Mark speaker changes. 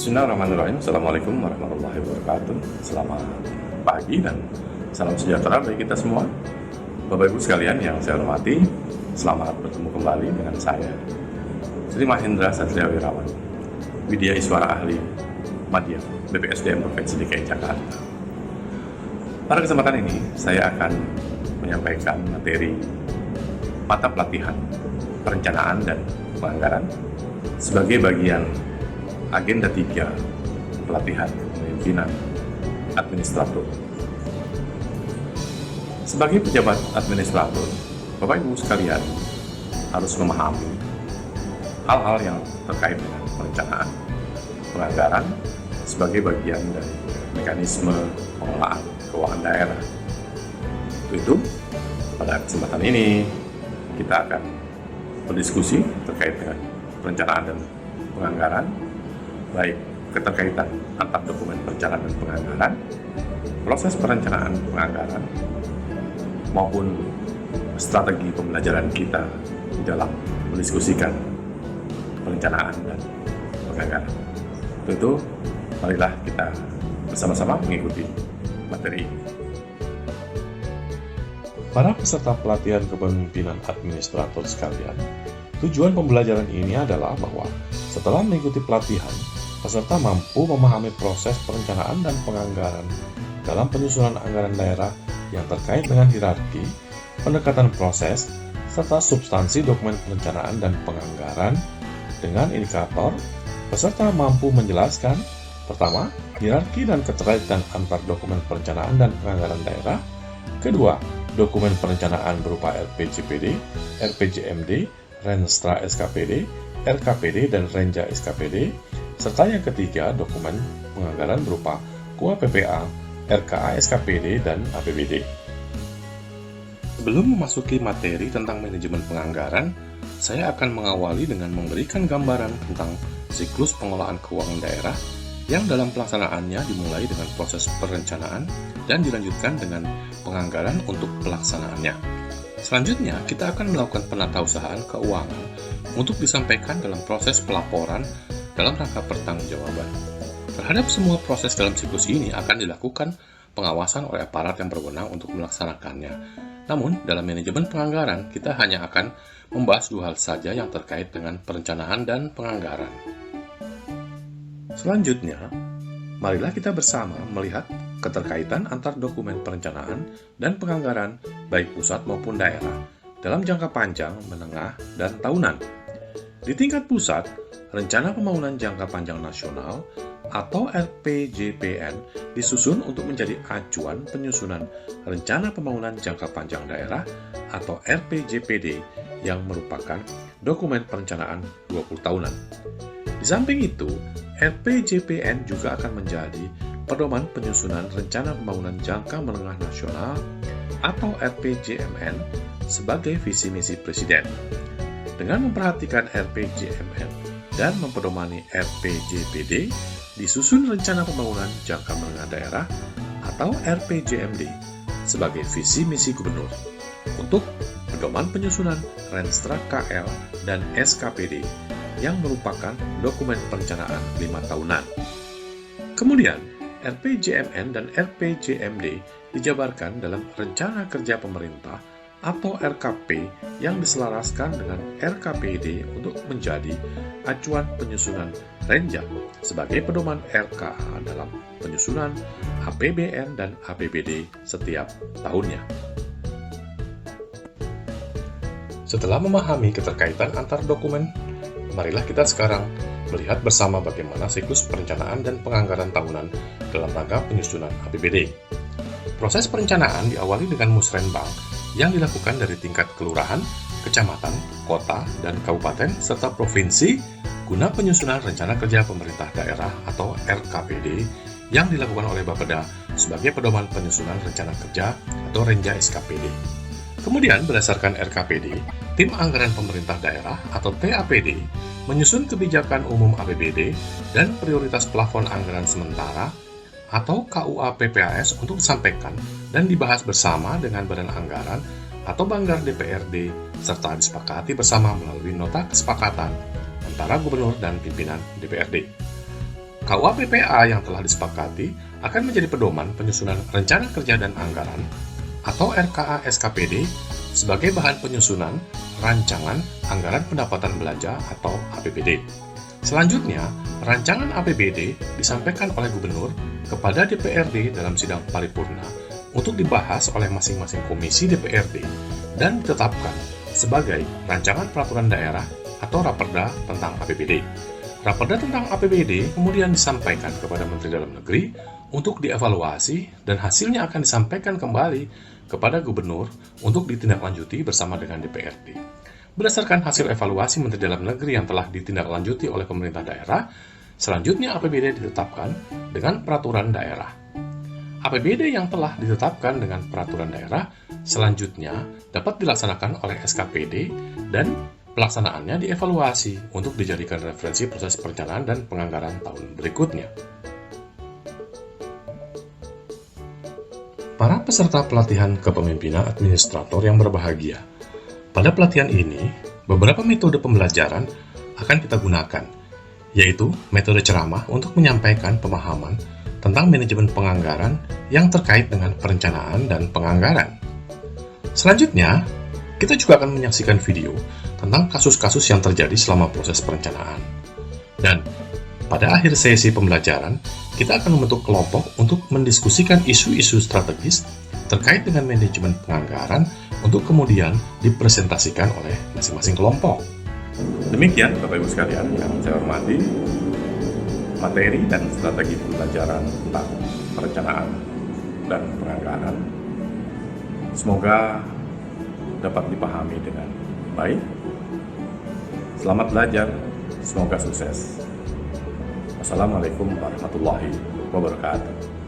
Speaker 1: Bismillahirrahmanirrahim. Assalamualaikum warahmatullahi wabarakatuh. Selamat pagi dan salam sejahtera bagi kita semua. Bapak Ibu sekalian yang saya hormati, selamat bertemu kembali dengan saya, Sri Mahendra Satria Wirawan, Widya Iswara Ahli Madya BPSDM Provinsi DKI Jakarta. Pada kesempatan ini, saya akan menyampaikan materi mata pelatihan perencanaan dan penganggaran sebagai bagian agenda 3 pelatihan kepemimpinan administratur. Sebagai pejabat administratur, Bapak Ibu sekalian harus memahami hal-hal yang terkait dengan perencanaan, penganggaran sebagai bagian dari mekanisme pengelolaan keuangan daerah. Itu pada kesempatan ini kita akan berdiskusi terkait dengan perencanaan dan penganggaran, baik keterkaitan antar dokumen perencanaan dan penganggaran, proses perencanaan penganggaran, maupun strategi pembelajaran kita di dalam mendiskusikan perencanaan dan penganggaran. Tentu, marilah kita bersama-sama mengikuti materi ini. Para peserta pelatihan kepemimpinan administrator sekalian, tujuan pembelajaran ini adalah bahwa setelah mengikuti pelatihan, peserta mampu memahami proses perencanaan dan penganggaran dalam penyusunan anggaran daerah yang terkait dengan hierarki, pendekatan proses, serta substansi dokumen perencanaan dan penganggaran. Dengan indikator, peserta mampu menjelaskan, pertama, hierarki dan keterkaitan antar dokumen perencanaan dan penganggaran daerah. Kedua, dokumen perencanaan berupa RPJPD, RPJMD, Renstra SKPD, RKPD dan Renja SKPD, serta yang ketiga dokumen penganggaran berupa KUA PPA, RKA SKPD dan APBD. Sebelum memasuki materi tentang manajemen penganggaran, saya akan mengawali dengan memberikan gambaran tentang siklus pengelolaan keuangan daerah yang dalam pelaksanaannya dimulai dengan proses perencanaan dan dilanjutkan dengan penganggaran untuk pelaksanaannya. Selanjutnya, kita akan melakukan penatausahaan keuangan untuk disampaikan dalam proses pelaporan dalam rangka pertanggungjawaban. Terhadap semua proses dalam siklus ini akan dilakukan pengawasan oleh aparat yang berwenang untuk melaksanakannya. Namun, dalam manajemen penganggaran, kita hanya akan membahas dua hal saja yang terkait dengan perencanaan dan penganggaran. Selanjutnya, marilah kita bersama melihat keterkaitan antar dokumen perencanaan dan penganggaran baik pusat maupun daerah dalam jangka panjang, menengah, dan tahunan. Di tingkat pusat, Rencana Pembangunan Jangka Panjang Nasional atau RPJPN disusun untuk menjadi acuan penyusunan Rencana Pembangunan Jangka Panjang Daerah atau RPJPD yang merupakan dokumen perencanaan 20 tahunan. Di samping itu, RPJPN juga akan menjadi pedoman penyusunan Rencana Pembangunan Jangka Menengah Nasional atau RPJMN sebagai visi misi Presiden. Dengan memperhatikan RPJMN dan mempedomani RPJPD, disusun Rencana Pembangunan Jangka Menengah Daerah atau RPJMD sebagai visi misi Gubernur untuk pedoman penyusunan Renstra KL dan SKPD yang merupakan dokumen perencanaan 5 tahunan. Kemudian, RPJMN dan RPJMD dijabarkan dalam Rencana Kerja Pemerintah atau RKP yang diselaraskan dengan RKPD untuk menjadi acuan penyusunan Renja sebagai pedoman RKA dalam penyusunan APBN dan APBD setiap tahunnya. Setelah memahami keterkaitan antar dokumen, marilah kita sekarang melihat bersama bagaimana siklus perencanaan dan penganggaran tahunan dalam rangka penyusunan APBD. Proses perencanaan diawali dengan musrenbang yang dilakukan dari tingkat kelurahan, kecamatan, kota, dan kabupaten, serta provinsi guna penyusunan rencana kerja pemerintah daerah atau RKPD yang dilakukan oleh Bapeda sebagai pedoman penyusunan rencana kerja atau Renja SKPD. Kemudian berdasarkan RKPD, Tim Anggaran Pemerintah Daerah atau TAPD menyusun kebijakan umum APBD dan prioritas plafon anggaran sementara atau KUA PPAS untuk disampaikan dan dibahas bersama dengan Badan Anggaran atau Banggar DPRD serta disepakati bersama melalui nota kesepakatan antara Gubernur dan pimpinan DPRD. KUA PPA yang telah disepakati akan menjadi pedoman penyusunan rencana kerja dan anggaran atau RKA SKPD sebagai bahan penyusunan rancangan anggaran pendapatan belanja atau APBD. Selanjutnya, rancangan APBD disampaikan oleh Gubernur kepada DPRD dalam sidang paripurna untuk dibahas oleh masing-masing komisi DPRD dan ditetapkan sebagai rancangan peraturan daerah atau Raperda tentang APBD. Raperda tentang APBD kemudian disampaikan kepada Menteri Dalam Negeri untuk dievaluasi dan hasilnya akan disampaikan kembali kepada Gubernur untuk ditindaklanjuti bersama dengan DPRD. Berdasarkan hasil evaluasi Menteri Dalam Negeri yang telah ditindaklanjuti oleh pemerintah daerah, selanjutnya APBD ditetapkan dengan peraturan daerah. APBD yang telah ditetapkan dengan peraturan daerah selanjutnya dapat dilaksanakan oleh SKPD dan pelaksanaannya dievaluasi untuk dijadikan referensi proses perencanaan dan penganggaran tahun berikutnya. Para peserta pelatihan kepemimpinan administrator yang berbahagia, pada pelatihan ini, beberapa metode pembelajaran akan kita gunakan, yaitu metode ceramah untuk menyampaikan pemahaman tentang manajemen penganggaran yang terkait dengan perencanaan dan penganggaran. Selanjutnya, kita juga akan menyaksikan video tentang kasus-kasus yang terjadi selama proses perencanaan. Dan pada akhir sesi pembelajaran, kita akan membentuk kelompok untuk mendiskusikan isu-isu strategis terkait dengan manajemen penganggaran untuk kemudian dipresentasikan oleh masing-masing kelompok. Demikian Bapak Ibu sekalian yang saya hormati, materi dan strategi pembelajaran tentang perencanaan dan penganggaran semoga dapat dipahami dengan baik. Selamat belajar, semoga sukses. Wassalamualaikum warahmatullahi wabarakatuh.